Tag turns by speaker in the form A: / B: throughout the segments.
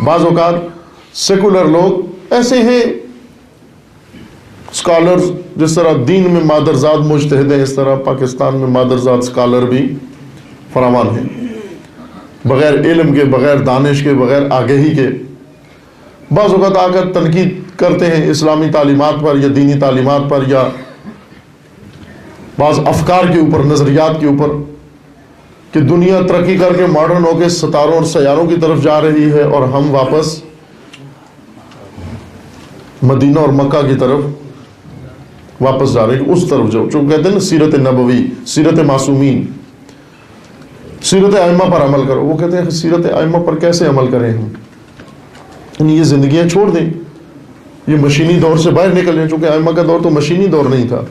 A: بعض اوقات سیکولر لوگ ایسے ہیں اسکالرز، جس طرح دین میں مادرزاد مجتہد ہیں، اس طرح پاکستان میں مادرزاد اسکالر بھی فراوان ہیں، بغیر علم کے، بغیر دانش کے، بغیر آگہی کے بعض اوقات آ کر تنقید کرتے ہیں اسلامی تعلیمات پر یا دینی تعلیمات پر یا بعض افکار کے اوپر، نظریات کے اوپر، کہ دنیا ترقی کر کے ماڈرن ہو کے ستاروں اور سیاروں کی طرف جا رہی ہے اور ہم واپس مدینہ اور مکہ کی طرف واپس جا رہے ہیں، اس طرف جو کہتے ہیں نا سیرت نبوی، سیرت معصومین، سیرت ائمہ پر عمل کرو۔ وہ کہتے ہیں سیرت ائمہ پر کیسے عمل کریں ہم؟ یعنی یہ زندگیاں چھوڑ دیں، یہ مشینی دور سے باہر نکل جائیں، چونکہ ائمہ کا دور تو مشینی دور نہیں تھا،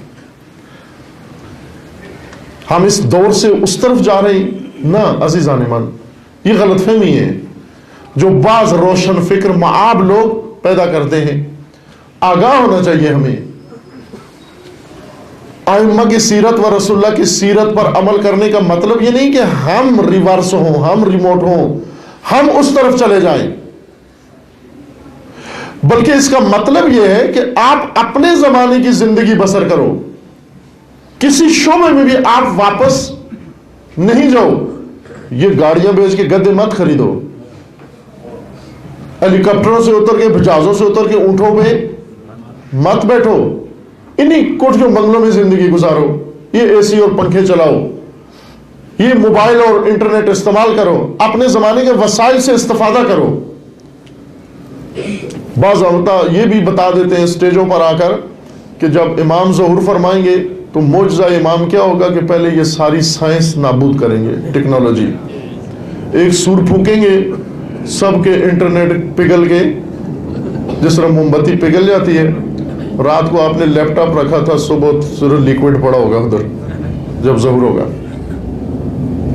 A: ہم اس دور سے اس طرف جا رہے ہیں۔ نہ عزیزان ایمان، یہ غلط فہمی ہے جو بعض روشن فکر معاب لوگ پیدا کرتے ہیں۔ آگاہ ہونا چاہیے ہمیں، ائمہ کی سیرت و رسول اللہ کی سیرت پر عمل کرنے کا مطلب یہ نہیں کہ ہم ریورس ہوں، ہم ریموٹ ہوں، ہم اس طرف چلے جائیں، بلکہ اس کا مطلب یہ ہے کہ آپ اپنے زمانے کی زندگی بسر کرو، کسی شعبے میں بھی آپ واپس نہیں جاؤ۔ یہ گاڑیاں بیچ کے گدے مت خریدو، ہیلی کاپٹروں سے اتر کے، جہازوں سے اتر کے اونٹوں پہ مت بیٹھو، انہیں کوٹھیوں بنگلوں میں زندگی گزارو، یہ اے سی اور پنکھے چلاؤ، یہ موبائل اور انٹرنیٹ استعمال کرو، اپنے زمانے کے وسائل سے استفادہ کرو۔ بعض اوقات یہ بھی بتا دیتے ہیں اسٹیجوں پر آ کر کہ جب امام ظہور فرمائیں گے تو معجزہ امام کیا ہوگا کہ پہلے یہ ساری سائنس نابود کریں گے، ٹیکنالوجی، ایک سور پھونکیں گے، سب کے انٹرنیٹ پگھل کے، جس طرح موم بتی پگھل جاتی ہے، رات کو آپ نے لیپ ٹاپ رکھا تھا، صبح صرف لیکوڈ پڑا ہوگا ادھر جب ظہور ہوگا،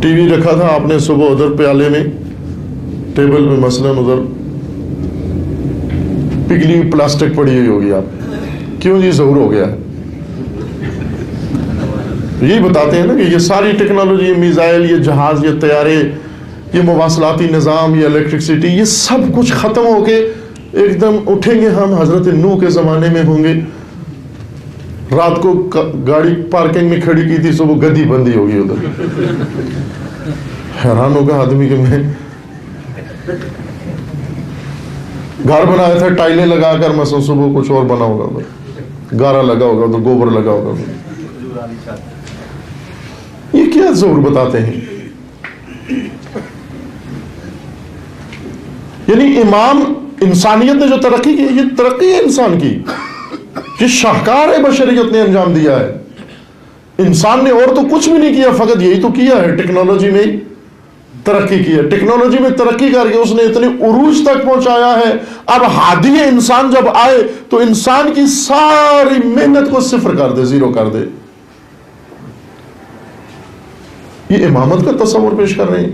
A: ٹی وی رکھا تھا آپ نے صبح ادھر پیالے میں، ٹیبل میں مثلاً ادھر پگھلی ہوئی پلاسٹک پڑی ہوئی ہوگی، آپ کیوں جی ظہور ہو گیا؟ یہی بتاتے ہیں نا کہ یہ ساری ٹیکنالوجی، یہ میزائل، یہ جہاز، یہ طیارے، یہ مواصلاتی نظام، یہ الیکٹرکسٹی، یہ سب کچھ ختم ہو کے ایک دم اٹھیں گے ہم حضرت نوح کے زمانے میں ہوں گے، رات کو گاڑی پارکنگ میں کھڑی کی تھی، صبح گدی بندی ہوگی ادھر، حیران ہوگا آدمی کہ میں گھر بنایا تھا ٹائلیں لگا کر، مثلا صبح کچھ اور بنا ہوگا ادھر، گارا لگا ہوگا ادھر، گوبر لگا ہوگا ادھر۔ یہ کیا ظہور بتاتے ہیں؟ یعنی امام، انسانیت نے جو ترقی کی، یہ ترقی ہے انسان کی، یہ شاہکار ہے بشریت نے انجام دیا ہے۔ انسان نے اور تو کچھ بھی نہیں کیا، فقط یہی تو کیا ہے، ٹیکنالوجی میں ترقی کی ہے، ٹیکنالوجی میں ترقی کر کے اس نے اتنے عروج تک پہنچایا ہے۔ اب ہادی انسان جب آئے تو انسان کی ساری محنت کو صفر کر دے، زیرو کر دے۔ یہ امامت کا تصور پیش کر رہے ہیں،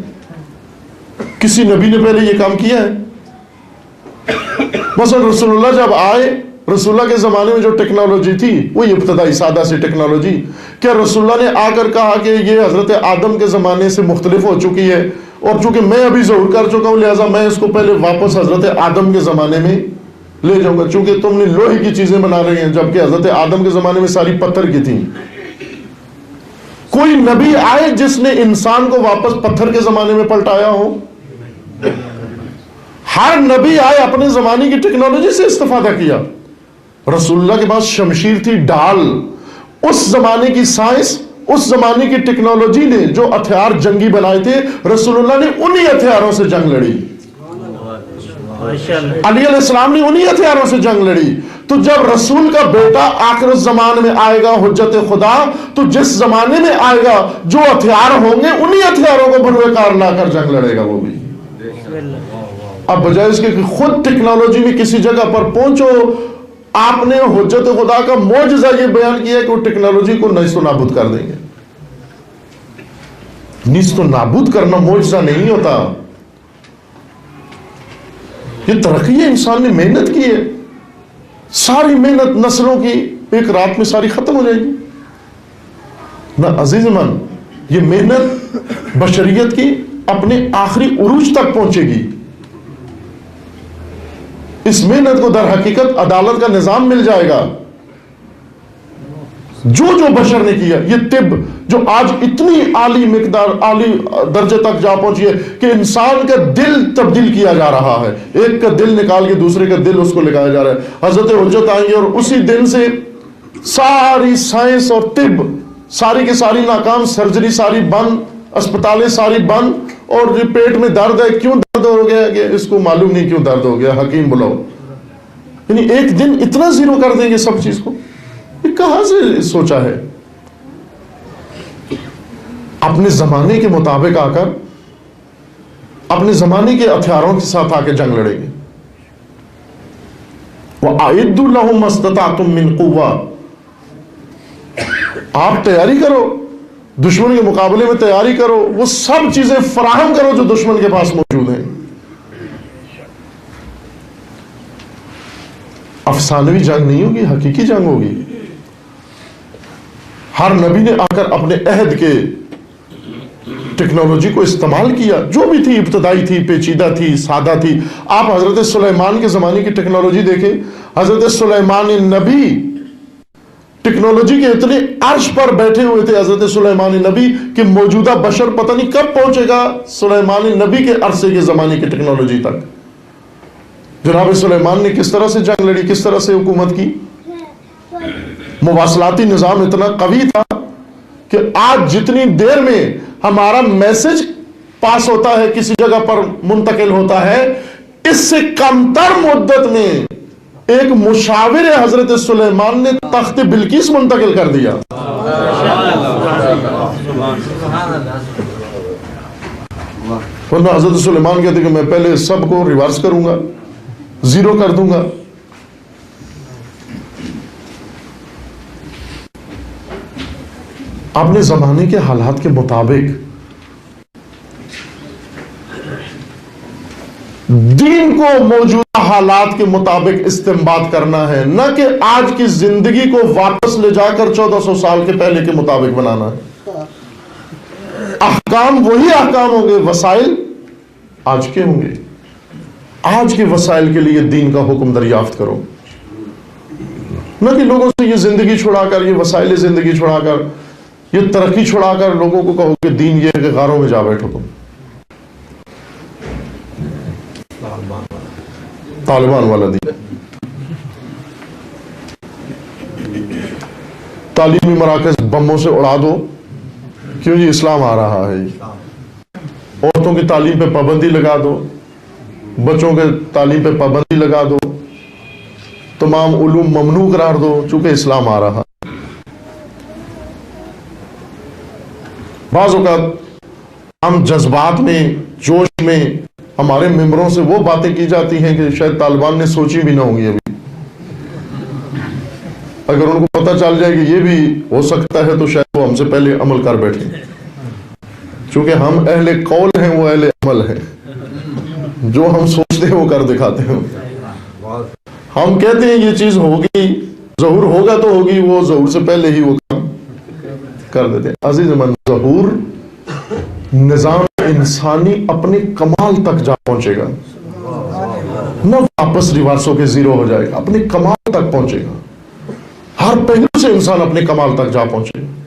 A: کسی نبی نے پہلے یہ کام کیا ہے؟ مثلا رسول اللہ جب آئے، رسول اللہ کے زمانے میں جو ٹیکنالوجی تھی وہی ابتدائی سادہ سی ٹیکنالوجی، کیا رسول اللہ نے آ کر کہا کہ یہ حضرت آدم کے زمانے سے مختلف ہو چکی ہے، اور چونکہ میں ابھی ظہور کر چکا ہوں لہٰذا میں اس کو پہلے واپس حضرت آدم کے زمانے میں لے جاؤں گا، چونکہ تم نے لوہے کی چیزیں بنا رہی ہیں جبکہ حضرت آدم کے زمانے میں ساری پتھر کی تھیں؟ کوئی نبی آئے جس نے انسان کو واپس پتھر کے زمانے میں پلٹایا ہو؟ ہر نبی آئے اپنے زمانے کی ٹیکنالوجی سے استفادہ کیا۔ رسول اللہ کے پاس شمشیر تھی، ڈھال، اس زمانے کی سائنس، اس زمانے کی ٹیکنالوجی نے جو ہتھیار جنگی بنائے تھے، رسول اللہ نے انہی ہتھیاروں سے جنگ لڑی، علی علیہ السلام نے انہی ہتھیاروں سے جنگ لڑی۔ تو جب رسول کا بیٹا آخر الزمان میں آئے گا، حجت خدا، تو جس زمانے میں آئے گا جو ہتھیار ہوں گے انہی ہتھیاروں کو بروئے کار لا کر جنگ لڑے گا وہ بھی۔ اب بجائے اس کے کہ خود ٹیکنالوجی میں کسی جگہ پر پہنچو، آپ نے حجت خدا کا معجزہ یہ بیان کیا کہ وہ ٹیکنالوجی کو نیست و نابود کر دیں گے۔ نیست و نابود کرنا معجزہ نہیں ہوتا، یہ ترقی ہے، انسان نے محنت کی ہے، ساری محنت نسلوں کی ایک رات میں ساری ختم ہو جائے گی نہ عزیز من۔ یہ محنت بشریت کی اپنے آخری عروج تک پہنچے گی، اس محنت کو در حقیقت عدالت کا نظام مل جائے گا. جو بشر نے کیا, یہ طب جو آج اتنی عالی مقدار, عالی درجے تک جا پہنچی ہے کہ انسان کا دل تبدیل کیا جا رہا ہے, ایک کا دل نکال کے دوسرے کا دل اس کو لگایا جا رہا ہے. حضرت حجت آئیں گے اور اسی دن سے ساری سائنس اور طب ساری کی ساری ناکام, سرجری ساری بند, اسپتالیں ساری بند, اور جو پیٹ میں درد ہے, کیوں درد ہو گیا کہ اس کو معلوم نہیں کیوں درد ہو گیا, حکیم بلاؤ. یعنی ایک دن اتنا زیرو کر دیں گے سب چیز کو, یہ کہاں سے سوچا ہے؟ اپنے زمانے کے مطابق آ کر اپنے زمانے کے ہتھیاروں کے ساتھ آ کے جنگ لڑیں گے. وَأَعِدُّوا لَهُمْ مَا اسْتَطَعْتُم مِّن قُوَّةٍ, آپ تیاری کرو, دشمن کے مقابلے میں تیاری کرو, وہ سب چیزیں فراہم کرو جو دشمن کے پاس موجود ہیں. افسانوی جنگ نہیں ہوگی, حقیقی جنگ ہوگی. ہر نبی نے آ کر اپنے عہد کے ٹیکنالوجی کو استعمال کیا, جو بھی تھی, ابتدائی تھی, پیچیدہ تھی, سادہ تھی. آپ حضرت سلیمان کے زمانے کی ٹیکنالوجی دیکھیں. حضرت سلیمان نبی ٹیکنالوجی کے اتنے عرش پر بیٹھے ہوئے تھے حضرت سلیمان نبی کہ موجودہ بشر پتہ نہیں کب پہنچے گا سلیمان نبی کے عرصے کے زمانے کی ٹیکنالوجی تک. جناب سلیمان نے کس طرح سے جنگ لڑی, کس طرح سے حکومت کی. مواصلاتی نظام اتنا قوی تھا کہ آج جتنی دیر میں ہمارا میسج پاس ہوتا ہے, کسی جگہ پر منتقل ہوتا ہے, اس سے کم تر مدت میں ایک مشاور حضرت سلیمان نے تخت بلقیس منتقل کر دیا. ورنہ حضرت سلیمان کہتے کہ میں پہلے سب کو ریورس کروں گا, زیرو کر دوں گا. اپنے زمانے کے حالات کے مطابق دین کو موجودہ حالات کے مطابق استنباط کرنا ہے, نہ کہ آج کی زندگی کو واپس لے جا کر 1400 سال کے پہلے کے مطابق بنانا ہے. احکام وہی احکام ہوں گے, وسائل آج کے ہوں گے. آج کے وسائل کے لیے دین کا حکم دریافت کرو, نہ کہ لوگوں سے یہ زندگی چھڑا کر, یہ وسائل زندگی چھڑا کر, یہ ترقی چھڑا کر لوگوں کو کہو کہ دین یہ ہے کہ غاروں میں جا بیٹھو تم. طالبان والا دین. تعلیمی مراکز بموں سے اڑا دو, کیوں جی اسلام آ رہا ہے. عورتوں کی تعلیم پہ پابندی لگا دو, بچوں کے تعلیم پہ پابندی لگا دو, تمام علوم ممنوع قرار دو چونکہ اسلام آ رہا. بعض اوقات ہم جذبات میں, جوش میں, ہمارے ممبروں سے وہ باتیں کی جاتی ہیں کہ شاید طالبان نے سوچی بھی نہ ہوں گی ابھی. اگر ان کو پتہ چل جائے کہ یہ بھی ہو سکتا ہے تو شاید وہ ہم سے پہلے عمل کر بیٹھیں. چونکہ ہم اہل قول ہیں, وہ اہل عمل ہیں. جو ہم سوچتے ہیں وہ کر دکھاتے ہیں. ہم کہتے ہیں یہ چیز ہوگی, ظہور ہوگا تو ہوگی, وہ ظہور سے پہلے ہی وہ کام کر دیتے ہیں. عزیز من, ظہور نظام انسانی اپنے کمال تک جا پہنچے گا, نہ واپس ریوارسوں کے زیرو ہو جائے گا, اپنے کمال تک پہنچے گا. ہر پہلو سے انسان اپنے کمال تک جا پہنچے گا.